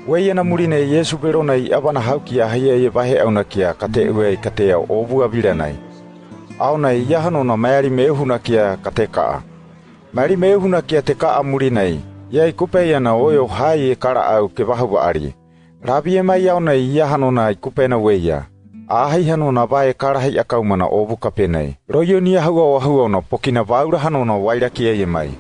Weyana murine Yesu beronai abana haukia haye bahe aunakia kate uei katea obua biranai. Aunai yahanona mayari mehunakia kateka. Mari mehunakia teka amurinai. Yai kupeyana oyo haye kara au kebahuwa ari. Rabi mai aunai yahanona kupena weya. Ahai hanona bae kara hai akaumana obu kapenai. Royo ni hua no pokina vaura hanona wairakia yemai.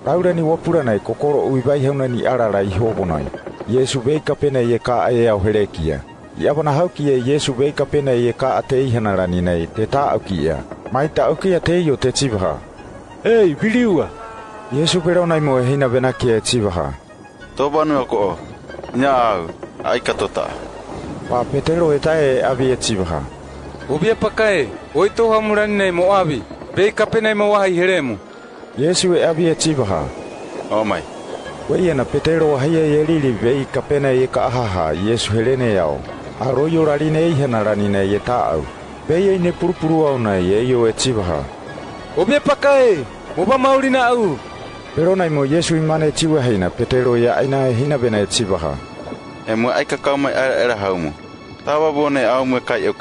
Raura ni wapuranai kokoro uibai hauna ni arara ihobonai. Yesu veika pena ye ka e au herekia. Yabana haukia Yesu veika pena ye ka ate ihanarani nei te ta aukia. Mai ta aukia te yo te tibaha. Ei, biliua! Yesu peronai mo hina venakia tibaha. Tobanu ako, nya au, ai katota. Pa Petero tae avi e tibaha. Ubia pakae, oito hamurani nei mo avi, veika pena mo wahai heremu. Yesu avi e tibaha. O mai. Weyana Petero haye yerili veika pena ye ka ahaha Yesu helene yao. Aroyo rarine ihanarani nei ye ta au. Veye ne purupuru au nei ye yo e tibaha. Ubia pakae, moba maurina au. Peronai mo Yesu imane tiwa heina Petero ya aina hina bena e tibaha. E mo ai kakau mai era haumu. Tawa bone au mo kai au.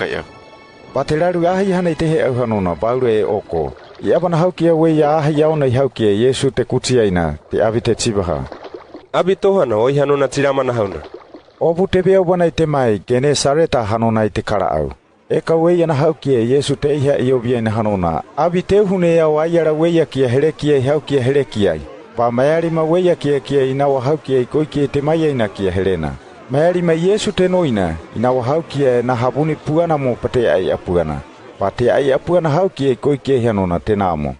Pateraru ahi hanei tehe au hanona baure e oko. Iabana haukia weia ahi au nei haukia Yesu te kutiaina te avi te tibaha. Abi tohana oi hanona tiramana hauna. Obu te bea wana i te mai gene sareta hanona i te kara au. Eka weia haukia Yesu te iha i obia ina hanona. Abi te hune au aiara weia kia herekia i haukia herekiai. Pa mayari ma weia kia inawa haukia i koikia te maia ina kia herena. Mayari ma Yesu te noina inawa haukia na habuni puana mo pate ai apuana. Pa te ai apuana haukia i koikia hanona te namo.